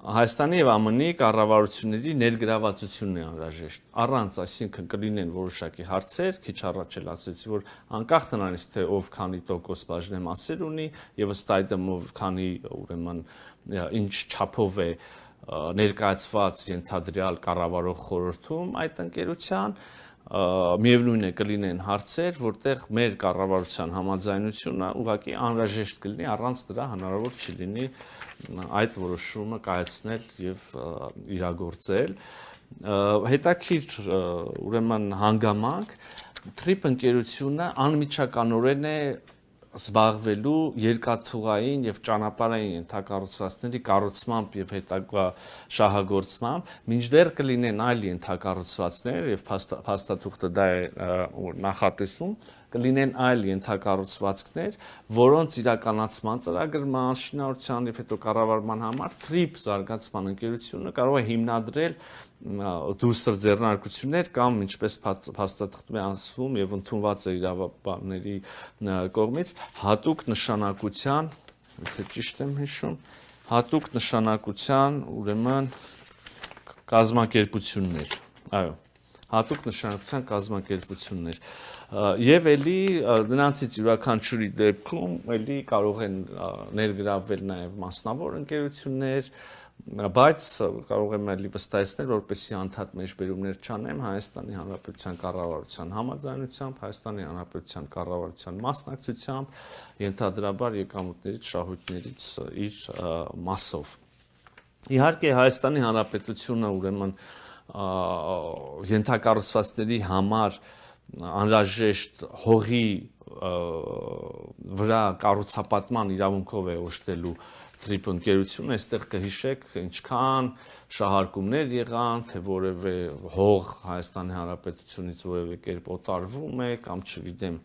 Հայաստանի եւ ԱՄՆ-ի կառավարությունների ներգրավվածությունն է անհրաժեշտ։ Առանց, այսինքն կլինեն որոշակի հարցեր, քիչ առաջ էլ ասեցի, որ անկախ նրանից թե ով քանի տոկոս բաժնեմասեր ունի եւ ըստ այդմ ով քանի ուրեմն ինչ չափով է ներկայացված ենթադրյալ կառավարող խորհրդում այդ ընկերության միևնույն է կլինեն հարցեր, որտեղ մեր կառավարության համաձայնությունը ուղղակի անհրաժեշտ կլինի, առանց դրա հնարավոր չի լինի այդ որոշումը կայացնել եւ իրագործել։ Հետաքրքիր ուրեմն հանգամանք TRIP ընկերությունը անմիջականորեն է զբաղվելու երկաթուղային եւ ճանապարհային ենթակառուցվածքների կառուցմամբ եւ հետագա շահագործմամբ, մինչդեռ կլինեն այլ ենթակառուցվածքներ եւ փաստաթուղթը դա է նախատեսում, կլինեն այլ ենթակառուցվածքներ, որոնց իրականացման ծրագրման, շինարարության եւ հետո կառավարման համար TRIP զարգացման ընկերությունը կարող է հիմնադրել դուրսր ձեռնարկություններ կամ ինչպես փաստաթղթում է ասվում եւ ընդունված է իրավաբանների կողմից հատուկ նշանակության, եթե ճիշտ եմ հիշում, հատուկ նշանակության ուրեմն կազմակերպություններ, այո, հատուկ նշանակության կազմակերպություններ եւ էլի նրանցից յուրաքանչյուրի դեպքում էլի կարող են ներգրավվել նաեւ մասնավոր ընկերություններ, բայց կարող եմ էլի վստահեցնել, որպեսզի անդադ մեջբերումներ չանեմ Հայաստանի Հանրապետության կառավարության համաձայնությամբ, Հայաստանի Հանրապետության կառավարության մասնակցությամբ, ենթադրաբար եկամուտներից, շահույթներից իր մասով։ Իհարկե Հայաստանի Հանրապետությունը ուրեմն ենթակառուցվածքների համար անհրաժեշտ հողի վրա կառուցապատման իրավունքով է օժտելու TRIP ընկերությունը, այստեղ կհիշեք ինչքան շահարկումներ եղան, թե որևէ հող Հայաստանի Հանրապետությունից որևէ կերպ օտարվում է կամ չգիտեմ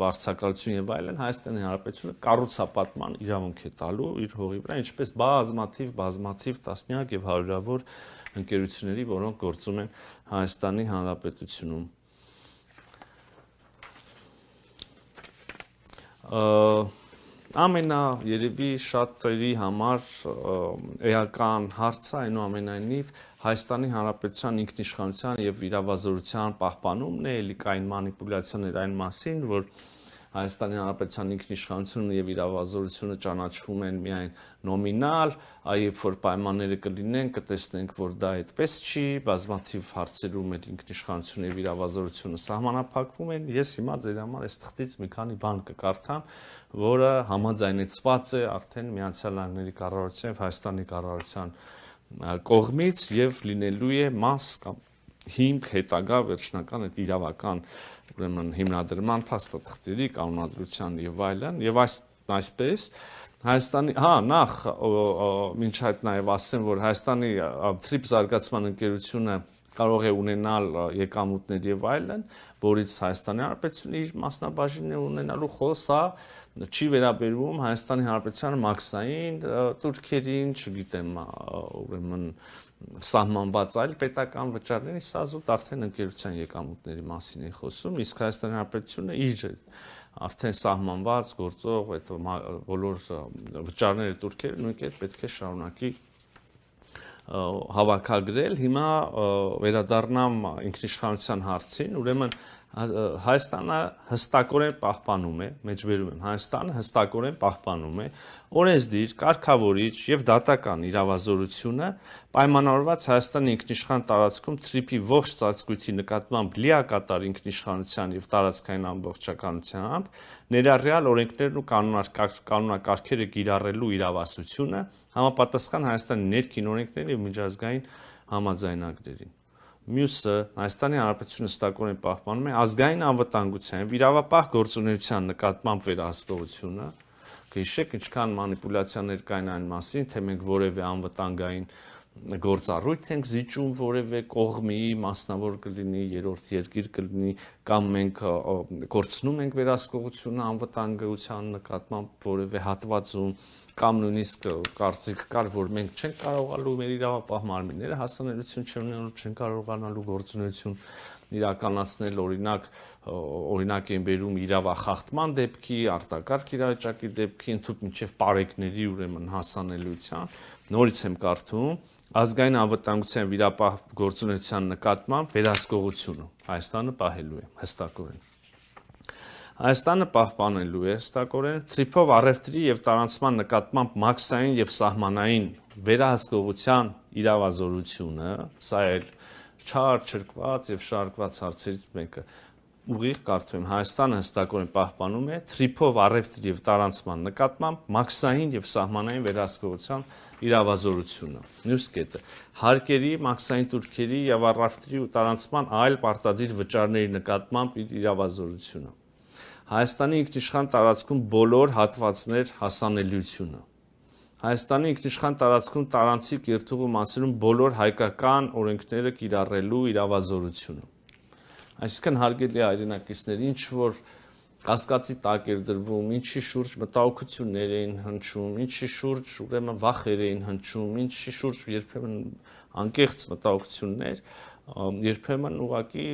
վարձակալություն եւ այլն, Հայաստանի Հանրապետությունը կառուցապատման իրավունք է տալու իր հողի վրա, ինչպես բազմաթիվ տասնյակ եւ հարյուրավոր ընկերությունների, որոնք գործում են Հայաստանի Հանրապետությունում։ Երևի շատերի համար էական հարցը այնուամենայնիվ Հայաստանի Հանրապետության ինքնիշխանության եւ իրավազորության պահպանումն է, ելի կային մանիպուլյացիաներ այն մասին, որ Հայաստանի Հանրապետության ինքնիշխանությունը եւ իրավազորությունը ճանաչվում են միայն նոմինալ, երբ որ պայմանները կլինեն, կտեսնենք, որ դա այդպես չի, բազմաթիվ հարցերում այդ ինքնիշխանությունը եւ իրավազորությունը սահմանափակվում են։ Ես հիմա ձեր համար այս թղթից մի քանի բան կկարդամ, որը համաձայնեցված է արդեն Միացյալ Նահանգների կառավարության եւ Հայաստանի կառավարության կողմից եւ լինելու է մաս կամ հիմք հետագա վերջնական այդ իրավական ուրեմն հիմնադրման փաստաթղթերի կանոնադրության եւ այլն եւ այսպես Հայաստանի նախ մինչ այդ նաեւ ասեմ որ Հայաստանի TRIP զարգացման ընկերությունը կարող է ունենալ եկամուտներ եւ այլն, որից Հայաստանի Հանրապետությունը իր մասնաբաժինն է ունենալու խոսա չի վերաբերվում Հայաստանի Հանրապետության մաքսային турքերին, չգիտեմ, ուրեմն սահմանված այլ պետական վճարների, սա զուտ արդեն ընկերության եկամուտների մասին է խոսում, իսկ Հայաստանի Հանրապետությունը իր արդեն սահմանված գործող այդ բոլոր վճարները турքերը նույն կերպ պետք է շարունակի հավաքագրել։ Հիմա վերադառնամ ինքնիշխանության հարցին, ուրեմն Հայաստանը հստակորեն պահպանում է, մեջբերում եմ, Հայաստանը հստակորեն պահպանում է օրենսդիր, կարգավորիչ եւ դատական իրավազորությունը պայմանավորված Հայաստանի ինքնիշխան տարածքում TRIP-ի ողջ ծածկույթի նկատմամբ լիակատար ինքնիշխանության եւ տարածքային ամբողջականությամբ ներառյալ օրենքներն ու կանոնակարգերը կիրառելու իրավասությունը համապատասխան Հայաստանի ներքին օրենքներին եւ միջազգային համաձայնագրերին։ Մյուսը Հայաստանի Հանրապետությունը հստակորեն պահպանում է ազգային անվտանգության եւ իրավապահ գործունեության նկատմամբ վերահսկողությունը, կհիշեք ինչքան մանիպուլյացիաներ կային այն մասին, թե մենք որևէ անվտանգային գործառույթ ենք զիջում որևէ կողմի, մասնավոր կլինի, երրորդ երկիր կլինի կամ մենք կորցնում ենք վերահսկողությունը անվտանգության նկատմամբ որևէ հատվածում, կամ նույնիսկ կարծիք կար, որ մենք չենք կարողանալու մեր իրավապահ մարմինները հասանելիություն չունենալու, չեն կարողանալու գործունեություն իրականացնել, օրինակ են բերում իրավախախտման դեպքի, արտակարգ իրավիճակի դեպքի, ընդհանուր մինչև պարեկների ուրեմն հասանելիության, նորից եմ կարդում, ազգային անվտանգության վիրապահ գործունեության նկատմամբ վերահսկողությունը Հայաստանը պահելու է հստակորեն։ Հայաստանը պահպանելու է հստակորեն թրիփով առևտրի եւ տարանցման նկատմամբ մաքսային եւ սահմանային վերահսկողության իրավազորությունը, սա էլ չարչրկված եւ շարքված հարցերից մեկը ուղիղ կարդում եմ Հայաստանը հստակորեն պահպանում է թրիփով առևտրի եւ տարանցման նկատմամբ մաքսային եւ սահմանային վերահսկողության իրավազորությունը։ Մյուս կետը հարկերի, մաքսային տուրքերի եւ առևտրի ու տարանցման այլ պարտադիր վճարների նկատմամբ իրավազորությունը։ Հայաստանի ինքնիշխան տարածքում բոլոր հատվածներ հասանելիությունը։ Հայաստանի ինքնիշխան տարածքում տարանցիկ երթուղու մասերում բոլոր հայկական օրենքները կիրառելու իրավազորությունը։ Այսինքն հարգելի հայրենակիցներ, ինչ որ կասկածի տակ էր դրվում, ինչի շուրջ մտահոգություններ էին հնչում, ինչի շուրջ ուրեմն վախեր էին հնչում, ինչի շուրջ երբեմն անկեղծ մտահոգություններ, երբեմն ուղղակի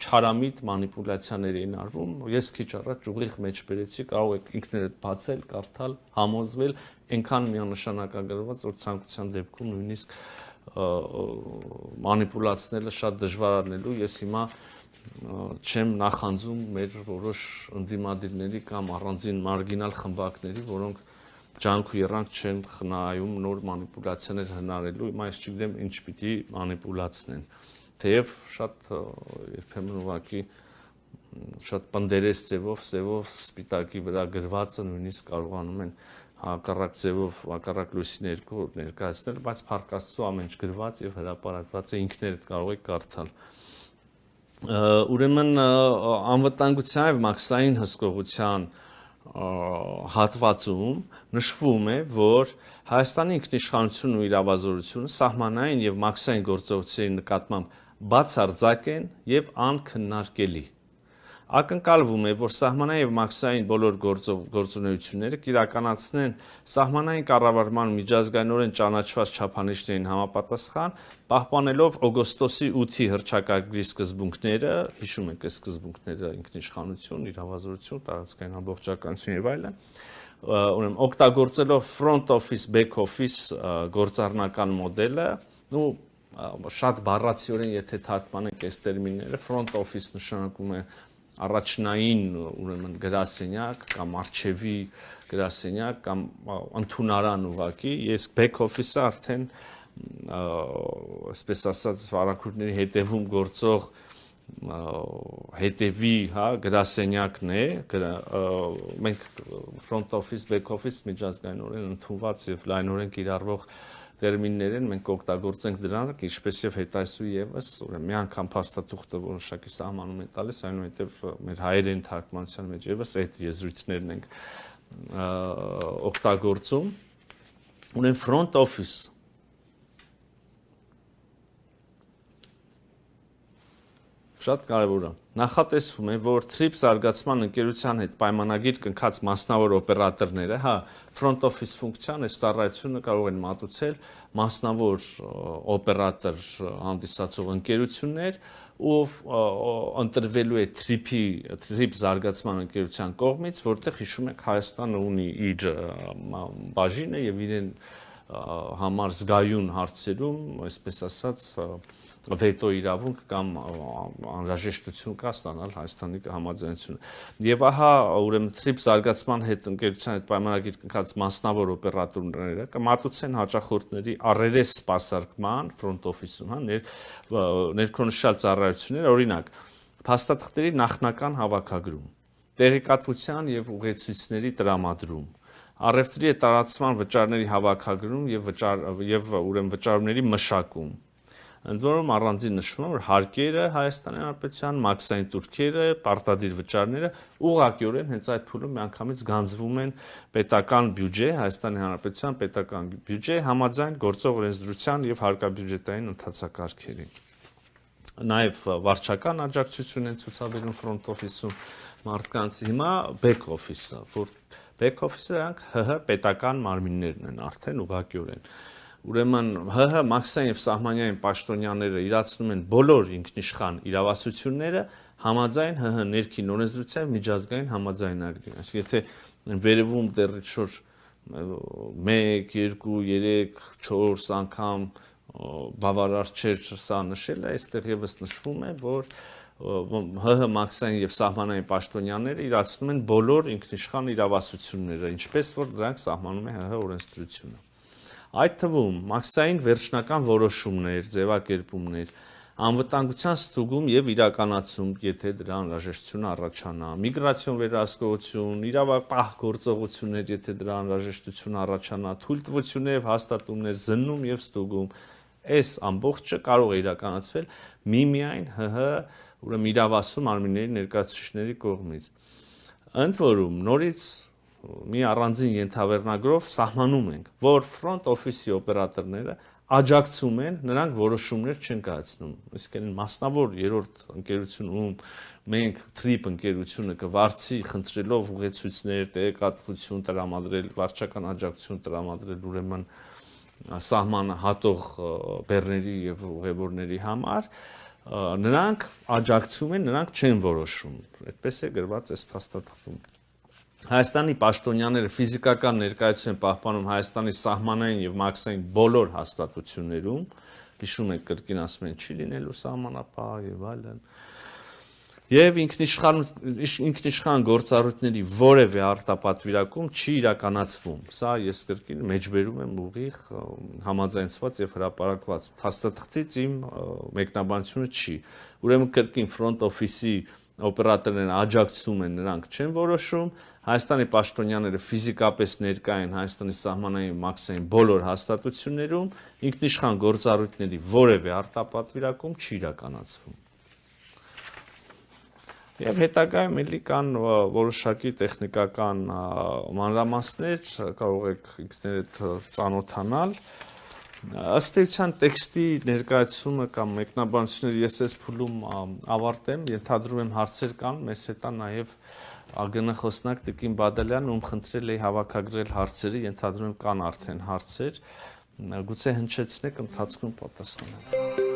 չարամիտ մանիպուլյացիաներ էին արվում։ Ես քիչ առաջ ուղիղ մեջ բերեցի, կարող եք ինքներդ բացել, կարդալ, համոզվել, այնքան միանշանակագրված, որ ցանկության դեպքում նույնիսկ մանիպուլացնելը շատ դժվար անելու։ Ես հիմա չեմ նախանձում մեր որոշ ընդդիմադիրների կամ առանձին մարգինալ խմբակների, որոնք ջանք ու երանք չեն խնայում նոր մանիպուլյացիաներ հնարելու, հիմա ես չգիտեմ ինչ պիտի մանիպուլացնեն, թեև շատ երբեմն ուղղակի շատ պնդերես ձևով սպիտակի վրա գրվածը նույնիսկ կարողանում են հակառակ ձևով, հակառակ լույսի ներքո ներկայացնել, բայց փառք Աստծո ամեն ինչ գրված եւ հրապարակված է, ինքներդ կարող եք կարդալ։ Ուրեմն անվտանգության եւ մաքսային հսկողության հատվածում նշվում է, որ Հայաստանի ինքնիշխանությունն ու իրավազորությունը սահմանային եւ մաքսային գործողությունների նկատմամբ բացարձակ են եւ անքննարկելի։ Ակնկալվում է, որ սահմանային եւ մաքսային բոլոր գործունեությունները կիրականացնեն սահմանային կառավարման միջազգայինորեն ճանաչված չափանիշներին համապատասխան, պահպանելով օգոստոսի 8-ի հռչակագրի սկզբունքները, հիշում եք այս սկզբունքները՝ ինքնիշխանություն, իրավազորություն, տարածքային ամբողջականություն եւ այլն, ուրեմն օգտագործելով front office, back office գործառնական մոդելը, շատ բառացիորեն եթե թարգմանենք այս տերմինները, front office նշանակում է առաջնային ուրեմն գրասենյակ կամ արխիվի գրասենյակ կամ ընդունարան ուղակի, ես back office-ը արդեն այսպես ասած վարակույրների հետևում գործող հետևի, գրասենյակն է, մենք front office, back office միջազգայինորեն ընդունված եւ լայնորեն կիրառվող տերմիններ են, մենք օգտագործենք դրանք, ինչպես եւ հետայսու եւս, ուրեմն մի անգամ փաստաթուղթը որոշակի սահմանում է տալիս, այնուհետեւ մեր հայերեն թարգմանության մեջ եւս այդ եզրույթներն ենք օգտագործում։ Ուրեմն front office շատ կարևոր է։ Նախատեսվում է, որ TRIPS զարգացման ընկերության հետ պայմանագիր կնքած մասնավոր օպերատորները, front office ֆունկցիան այս ծառայությունը կարող են մատուցել մասնավոր օպերատոր հանդիսացող ընկերություններ, ով ընտրվելու է TRIPS զարգացման ընկերության կողմից, որտեղ հիշում եք Հայաստանը ունի իր բաժինը եւ իրեն համար զգայուն հարցերում, այսպես ասած, վետո իրավունք կամ անհրաժեշտություն կա ստանալ Հայաստանի համաձայնությունը։ Եվ ահա ուրեմն TRIPS զարգացման հետ ընկերության հետ պայմանագիր կնքած մասնավոր օպերատորները կմատուցեն հաճախորդների առերես սպասարկման front office-ում, ներքոնշյալ ծառայություններ, օրինակ, փաստաթղթերի նախնական հավաքագրում, տեղեկատվության եւ ուղեցույցների տրամադրում, առևտրի տարածման վճարների հավաքագրում եւ ուրեմն վճարումների մշակում։ Ընդ որում առանձին նշվում է, որ հարկերը Հայաստանի Հանրապետության, մաքսային տուրքերը, պարտադիր վճարները ուղղակիորեն հենց այդ փուլում միանգամից գանձվում են պետական բյուջե, Հայաստանի Հանրապետության պետական բյուջե համաձայն գործող օրենսդրության եւ հարկաբյուջետային ընթացակարգերի։ նաև վարչական աջակցություն են ցուցաբերում front office-ում մարդկանց, հիմա back office-ը, որ back office-ը դրանք ՀՀ պետական մարմիններն են արդեն ուղղակիորեն։ Ուրեմն ՀՀ մաքսային եւ սահմանային պաշտոնյաները իրացնում են բոլոր ինքնիշխան իրավասությունները համաձայն ՀՀ ներքին օրենսդրության միջազգային համաձայնագրին։ Այսինքն եթե վերևում դեռ շուտ 1, 2, 3, 4 անգամ բավարար չէր սա նշելը, այստեղ եւս նշվում է, որ ՀՀ մաքսային եւ սահմանային պաշտոնյաները իրացնում են բոլոր ինքնիշխան իրավասությունները, ինչպես որ դրանք սահմանում է ՀՀ օրենսդրությունը։ Այդ թվում մաքսային վերջնական որոշումներ, ձևակերպումներ, անվտանգության ստուգում եւ իրականացում, եթե դրա անհրաժեշտությունը առաջանա, միգրացիոն վերահսկողություն, իրավապահ գործողություններ, եթե դրա անհրաժեշտությունը առաջանա, թույլտվություններ եւ հաստատումներ, զննում եւ ստուգում, այս ամբողջը կարող է իրականացվել միմիայն ՀՀ, ուրեմն իրավասու մարմինների ներկայացուցիչների կողմից։ Ընդ որում նորից մի առանձին ենթավերնագրով սահմանում ենք, որ front office-ի օպերատորները աջակցում են, նրանք որոշումներ չեն կայացնում։ Այսինքն մասնավոր երրորդ ընկերությունում մենք TRIP ընկերությունը կվարձի խնդրելով ուղեցույցներ, տեղեկատվություն տրամադրել, վարչական աջակցություն տրամադրել, ուրեմն սահմանը հատող բեռների եւ ուղևորների համար, նրանք աջակցում են, նրանք չեն որոշում։ Այդպես է գրված այս փաստաթղթում։ Հայաստանի պաշտոնյաները ֆիզիկական ներկայություն են պահպանում Հայաստանի սահմանային եւ մաքսային բոլոր հաստատություններում, հիշում եք կրկին ասում են չի լինելու սահմանապահ եւ այլն։ Եվ ինքնիշխան գործառույթների որևէ արտապատվիրակում չի իրականացվում։ Սա ես կրկին մեջբերում եմ ուղիղ համաձայնված եւ հրապարակված փաստաթղթից իմ մեկնաբանությունը չի։ Ուրեմն կրկին front office-ի օպերատորներն աջակցում են, նրանք չեն որոշում, Հայաստանի պաշտոնյաները ֆիզիկապես ներկա են Հայաստանի սահմանային մաքսային բոլոր հաստատություններում, ինքնիշխան գործառույթների որևէ արտապատվիրակում չի իրականացվում։ Եվ հետագայում էլի կան որոշակի տեխնիկական մանրամասներ, կարող եք ինքներդ ծանոթանալ։ Ըստ էության տեքստի ներկայացումը կամ մեկնաբանությունները ես այս փուլում ավարտեմ, ենթադրում եմ հարցեր կան, մեզ հետ է նաև ԱԳՆ խոսնակ Տիկին Բադալյանը, ում խնդրել էի հավաքագրել հարցերը, ենթադրում եմ կան արդեն հարցեր, գուցե հնչեցնեք, ընթացքում պատասխանեմ։